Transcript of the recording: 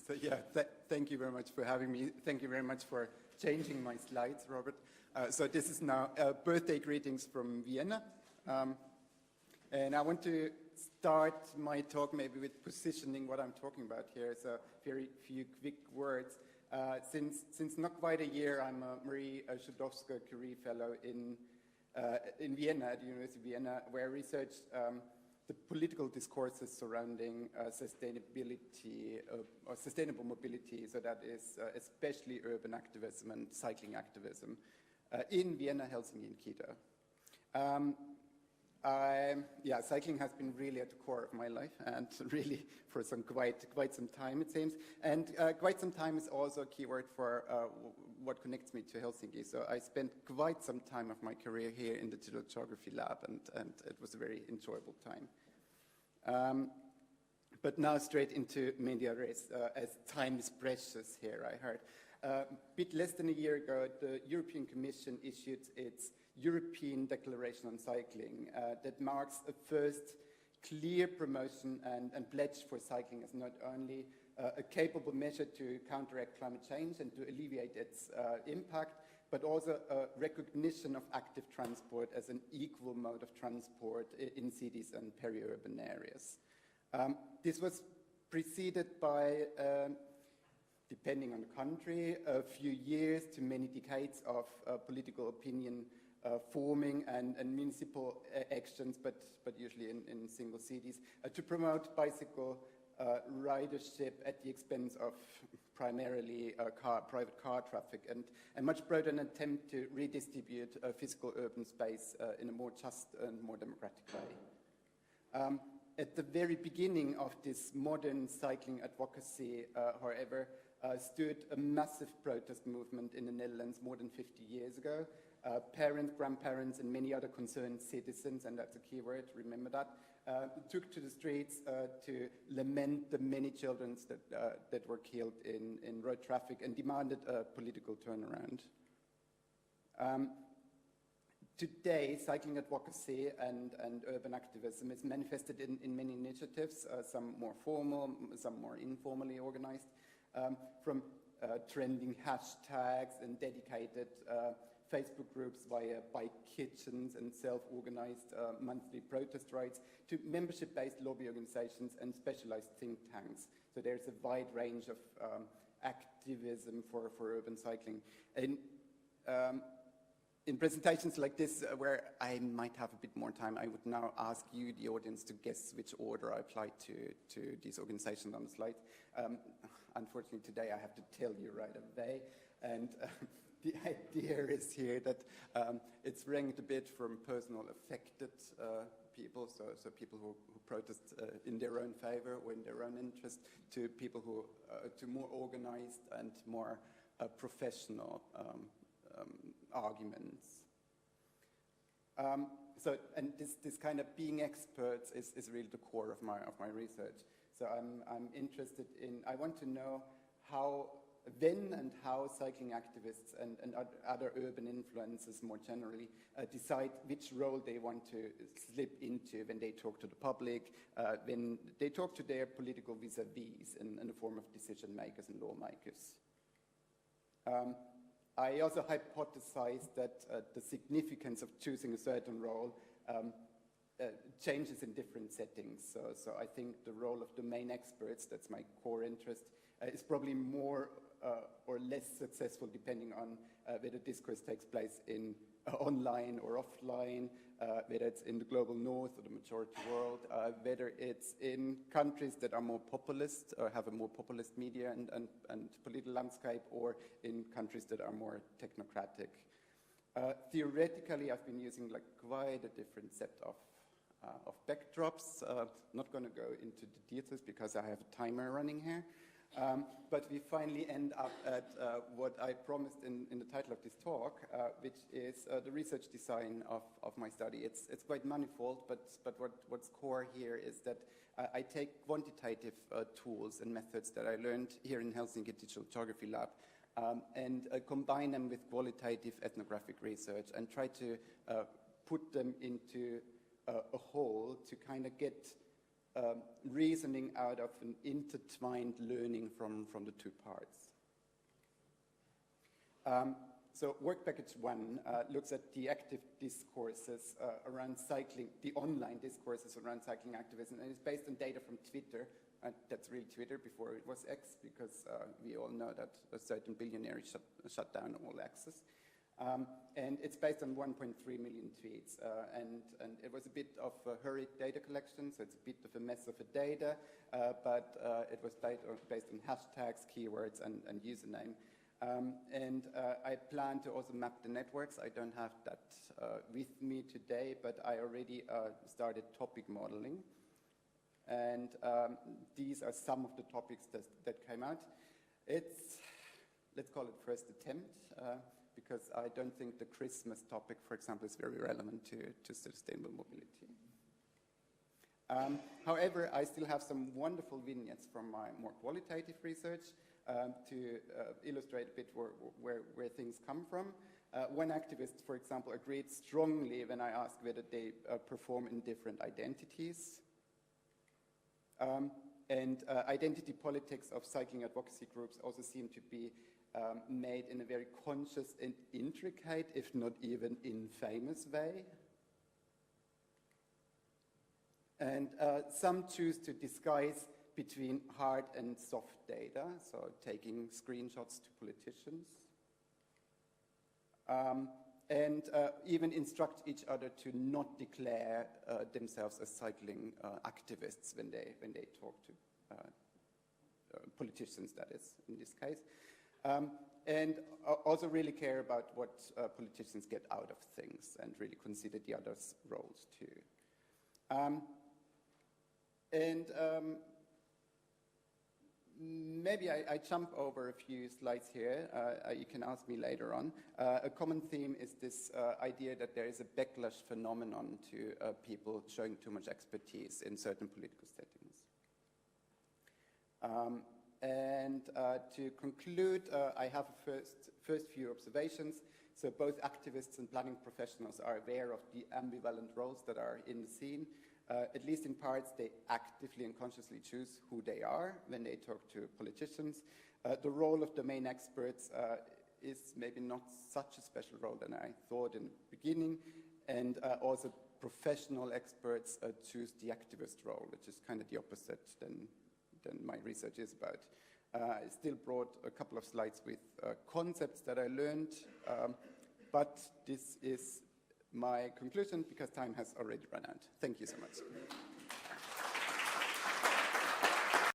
So yeah, thank you very much for having me. Thank you very much for changing my slides, Robert. So this is now birthday greetings from Vienna. And I want to start my talk maybe with positioning what I'm talking about here. So very few quick words. Since not quite a year, I'm a Marie Sklodowska-Curie Fellow in Vienna, at the University of Vienna, where I researched the political discourses surrounding sustainability or sustainable mobility, so that is especially urban activism and cycling activism in Vienna, Helsinki, and Quito. Cycling has been really at the core of my life, and really for quite some time, it seems. And quite some time is also a keyword for what connects me to Helsinki. So I spent quite some time of my career here in the Digital Geography Lab, and it was a very enjoyable time. But now straight into media res, as time is precious here, I heard. A bit less than a year ago, the European Commission issued its European Declaration on Cycling that marks a first clear promotion and pledge for cycling as not only a capable measure to counteract climate change and to alleviate its impact, but also a recognition of active transport as an equal mode of transport in cities and peri-urban areas. This was preceded by, depending on the country, a few years to many decades of political opinion forming and municipal actions, but usually in single cities, to promote bicycle ridership at the expense of primarily private car traffic, and much broader an attempt to redistribute physical urban space in a more just and more democratic way. At the very beginning of this modern cycling advocacy, however, stood a massive protest movement in the Netherlands more than 50 years ago. Parents, grandparents, and many other concerned citizens, and that's a key word, remember that, took to the streets to lament the many children that were killed in road traffic and demanded a political turnaround. Today, cycling advocacy and urban activism is manifested in many initiatives, some more formal, some more informally organized, from trending hashtags and dedicated Facebook groups via bike kitchens and self-organized monthly protest rides to membership-based lobby organizations and specialized think tanks. So there's a wide range of activism for urban cycling. In presentations like this, where I might have a bit more time, I would now ask you, the audience, to guess which order I apply to these organizations on the slide. Unfortunately, today I have to tell you right away. And the idea is here that it's ranked a bit from personal affected people, so people who protest in their own favor or in their own interest, to people who to more organized and more professional arguments. And this kind of being experts is really the core of my research. So I'm interested in, I want to know when and how cycling activists and other urban influencers more generally decide which role they want to slip into when they talk to the public, when they talk to their political vis-a-vis in the form of decision makers and lawmakers. I also hypothesized that the significance of choosing a certain role changes in different settings. So I think the role of domain experts, that's my core interest, is probably more or less successful depending on whether discourse takes place in online or offline, whether it's in the global north or the majority world, whether it's in countries that are more populist or have a more populist media and political landscape, or in countries that are more technocratic. Theoretically, I've been using quite a different set of backdrops. Not going to go into the details because I have a timer running here. But we finally end up at what I promised in the title of this talk, which is the research design of my study. It's quite manifold, but what's core here is that I take quantitative tools and methods that I learned here in Helsinki Digital Geography Lab and combine them with qualitative ethnographic research and try to put them into a whole to kind of get reasoning out of an intertwined learning from the two parts. So work package 1 looks at the active discourses around cycling, the online discourses around cycling activism, and it's based on data from Twitter. That's really Twitter before it was X, because we all know that a certain billionaire shut down all access. And it's based on 1.3 million tweets, and it was a bit of a hurried data collection, so it's a bit of a mess of a data, but it was based on hashtags, keywords, and username. And I plan to also map the networks. I don't have that with me today, but I already started topic modeling. And these are some of the topics that came out. It's, let's call it first attempt, because I don't think the Christmas topic, for example, is very relevant to sustainable mobility. However, I still have some wonderful vignettes from my more qualitative research to illustrate a bit where things come from. One activist, for example, agreed strongly when I asked whether they perform in different identities. And identity politics of cycling advocacy groups also seem to be made in a very conscious and intricate, if not even infamous way. And some choose to disguise between hard and soft data, so taking screenshots to politicians. And even instruct each other to not declare themselves as cycling activists when they talk to politicians, that is, in this case. And also really care about what politicians get out of things and really consider the others' roles too. Maybe I jump over a few slides here. You can ask me later on. A common theme is this idea that there is a backlash phenomenon to people showing too much expertise in certain political settings. To conclude, I have a first few observations. So both activists and planning professionals are aware of the ambivalent roles that are in the scene. At least in parts, they actively and consciously choose who they are when they talk to politicians. The role of domain experts is maybe not such a special role than I thought in the beginning. And also professional experts choose the activist role, which is kind of the opposite than my research is about. I still brought a couple of slides with concepts that I learned, but this is my conclusion because time has already run out. Thank you so much.